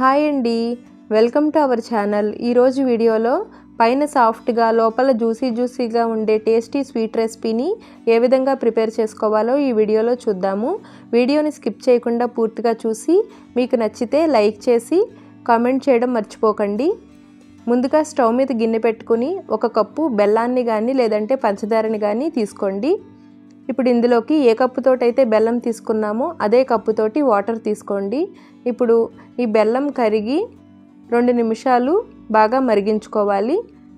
Hi అండి, welcome to our channel. ఈరోజు వీడియోలో పైన సాఫ్ట్గా లోపల జ్యూసీగా ఉండే టేస్టీ స్వీట్ రెసిపీని ఏ విధంగా ప్రిపేర్ చేసుకోవాలో ఈ వీడియోలో చూద్దాము. వీడియోని స్కిప్ చేయకుండా పూర్తిగా చూసి మీకు నచ్చితే లైక్ చేసి కామెంట్ చేయడం మర్చిపోకండి. ముందుగా స్టవ్ మీద గిన్నె పెట్టుకుని 1 కప్పు బెల్లాన్ని కానీ లేదంటే పంచదారని కానీ తీసుకోండి. ఇప్పుడు ఇందులోకి ఏ కప్పుతోటైతే బెల్లం తీసుకున్నామో అదే కప్పుతోటి వాటర్ తీసుకోండి. ఇప్పుడు ఈ బెల్లం కరిగి 2 నిమిషాలు బాగా మరిగించుకోవాలి.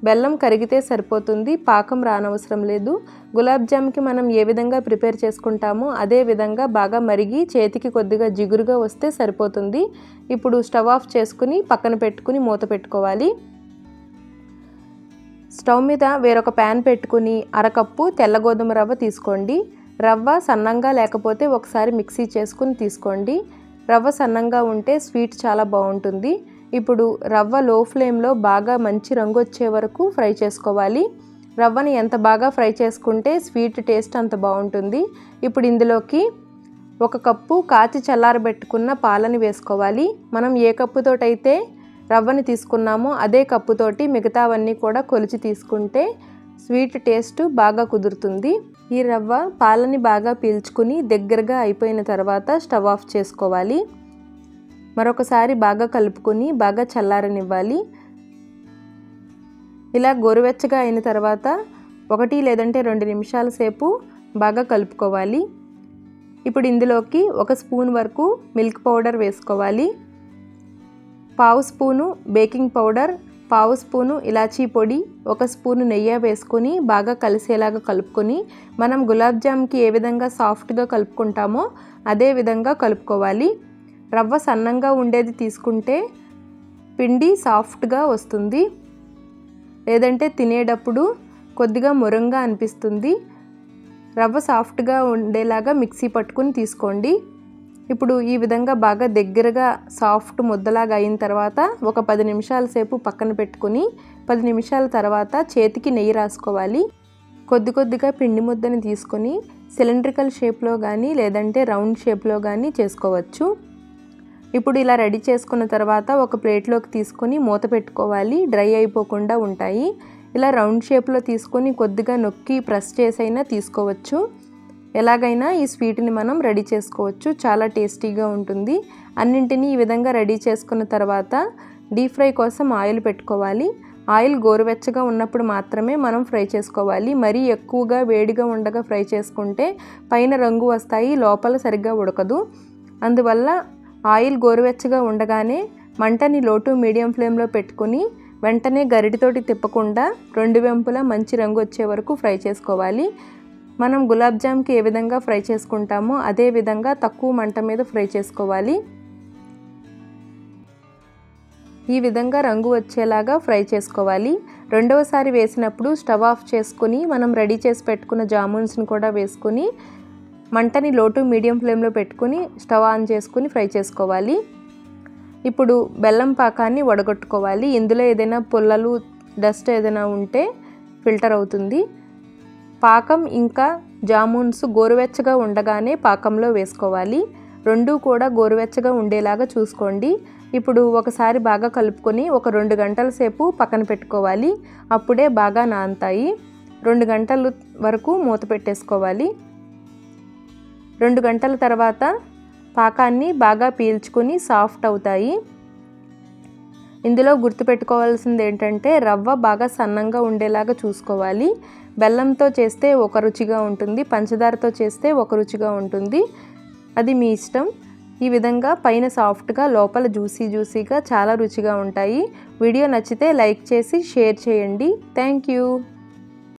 బెల్లం కరిగితే సరిపోతుంది, పాకం రానవసరం లేదు. గులాబ్ జామ్కి మనం ఏ విధంగా ప్రిపేర్ చేసుకుంటామో అదే విధంగా బాగా మరిగి చేతికి కొద్దిగా జిగురుగా వస్తే సరిపోతుంది. ఇప్పుడు స్టవ్ ఆఫ్ చేసుకుని పక్కన పెట్టుకుని మూత పెట్టుకోవాలి. స్టవ్ మీద వేరొక ప్యాన్ పెట్టుకుని 1/2 కప్పు తెల్ల గోధుమ రవ్వ తీసుకోండి. రవ్వ సన్నంగా లేకపోతే ఒకసారి మిక్సీ చేసుకుని తీసుకోండి. రవ్వ సన్నంగా ఉంటే స్వీట్ చాలా బాగుంటుంది. ఇప్పుడు రవ్వ లో ఫ్లేమ్లో బాగా మంచి రంగు వచ్చే వరకు ఫ్రై చేసుకోవాలి. రవ్వని ఎంత బాగా ఫ్రై చేసుకుంటే స్వీట్ టేస్ట్ అంత బాగుంటుంది. ఇప్పుడు ఇందులోకి 1 కప్పు కాచి చల్లారబెట్టుకున్న పాలని వేసుకోవాలి. మనం ఏ కప్పుతోటైతే రవ్వని తీసుకున్నామో అదే కప్పుతోటి మిగతావన్నీ కూడా కొలిచి తీసుకుంటే స్వీట్ టేస్ట్ బాగా కుదురుతుంది. ఈ రవ్వ పాలని బాగా పీల్చుకుని దగ్గరగా అయిపోయిన తర్వాత స్టవ్ ఆఫ్ చేసుకోవాలి. మరొకసారి బాగా కలుపుకొని బాగా చల్లారనివ్వాలి. ఇలా గోరువెచ్చగా అయిన తర్వాత 1 లేదంటే 2 నిమిషాల సేపు బాగా కలుపుకోవాలి. ఇప్పుడు ఇందులోకి 1 స్పూన్ వరకు మిల్క్ పౌడర్ వేసుకోవాలి. 1/2 స్పూను బేకింగ్ పౌడర్, 1/2 స్పూను ఇలాచీ పొడి, 1 స్పూను నెయ్యి వేసుకొని బాగా కలిసేలాగా కలుపుకొని మనం గులాబ్ జామ్కి ఏ విధంగా సాఫ్ట్గా కలుపుకుంటామో అదే విధంగా కలుపుకోవాలి. రవ్వ సన్నంగా ఉండేది తీసుకుంటే పిండి సాఫ్ట్గా వస్తుంది, లేదంటే తినేటప్పుడు కొద్దిగా మురంగా అనిపిస్తుంది. రవ్వ సాఫ్ట్గా ఉండేలాగా మిక్సీ పట్టుకుని తీసుకోండి. ఇప్పుడు ఈ విధంగా బాగా దగ్గరగా సాఫ్ట్ ముద్దలాగా అయిన తర్వాత ఒక 10 నిమిషాల సేపు పక్కన పెట్టుకుని 10 నిమిషాల తర్వాత చేతికి నెయ్యి రాసుకోవాలి. కొద్దిగా పిండి ముద్దని తీసుకొని సిలిండ్రికల్ షేప్లో కానీ లేదంటే రౌండ్ షేప్లో కానీ చేసుకోవచ్చు. ఇప్పుడు ఇలా రెడీ చేసుకున్న తర్వాత ఒక ప్లేట్లోకి తీసుకొని మూత పెట్టుకోవాలి, డ్రై అయిపోకుండా ఉంటాయి. ఇలా రౌండ్ షేప్లో తీసుకొని కొద్దిగా నొక్కి ప్రెస్ చేసైనా తీసుకోవచ్చు. ఎలాగైనా ఈ స్వీట్ని మనం రెడీ చేసుకోవచ్చు, చాలా టేస్టీగా ఉంటుంది. అన్నింటినీ ఈ విధంగా రెడీ చేసుకున్న తర్వాత డీప్ ఫ్రై కోసం ఆయిల్ పెట్టుకోవాలి. ఆయిల్ గోరువెచ్చగా ఉన్నప్పుడు మాత్రమే మనం ఫ్రై చేసుకోవాలి. మరీ ఎక్కువగా వేడిగా ఉండగా ఫ్రై చేసుకుంటే పైన రంగు వస్తాయి, లోపల సరిగ్గా ఉడకదు. అందువల్ల ఆయిల్ గోరువెచ్చగా ఉండగానే మంటని లో టు మీడియం ఫ్లేమ్లో పెట్టుకుని వెంటనే గరిటెతోటి తిప్పకుండా 2 వైపులా మంచి రంగు వచ్చే వరకు ఫ్రై చేసుకోవాలి. మనం గులాబ్ జామ్కి ఏ విధంగా ఫ్రై చేసుకుంటామో అదే విధంగా తక్కువ మంట మీద ఫ్రై చేసుకోవాలి. ఈ విధంగా రంగు వచ్చేలాగా ఫ్రై చేసుకోవాలి. రెండవసారి వేసినప్పుడు స్టవ్ ఆఫ్ చేసుకుని మనం రెడీ చేసి పెట్టుకున్న జామున్స్ని కూడా వేసుకుని మంటని లో టు మీడియం ఫ్లేమ్లో పెట్టుకుని స్టవ్ ఆన్ చేసుకుని ఫ్రై చేసుకోవాలి. ఇప్పుడు బెల్లం పాకాన్ని వడగొట్టుకోవాలి. ఇందులో ఏదైనా పుల్లలు డస్ట్ ఏదైనా ఉంటే ఫిల్టర్ అవుతుంది. పాకం ఇంకా జామున్స్ గోరువెచ్చగా ఉండగానే పాకంలో వేసుకోవాలి. 2 కూడా గోరువెచ్చగా ఉండేలాగా చూసుకోండి. ఇప్పుడు ఒకసారి బాగా కలుపుకొని ఒక 2 గంటల సేపు పక్కన పెట్టుకోవాలి. అప్పుడే బాగా నానతాయి. 2 గంటల వరకు మూత పెట్టేసుకోవాలి. 2 గంటల తర్వాత పాకాన్ని బాగా పీల్చుకొని సాఫ్ట్ అవుతాయి. ఇందులో గుర్తుపెట్టుకోవాల్సింది ఏంటంటే రవ్వ బాగా సన్నంగా ఉండేలాగా చూసుకోవాలి. బెల్లంతో చేస్తే ఒక రుచిగా ఉంటుంది, పంచదారతో చేస్తే ఒక రుచిగా ఉంటుంది, అది మీ ఇష్టం. ఈ విధంగా పైన సాఫ్ట్గా లోపల జ్యూసీగా చాలా రుచిగా ఉంటాయి. వీడియో నచ్చితే లైక్ చేసి షేర్ చేయండి. Thank you.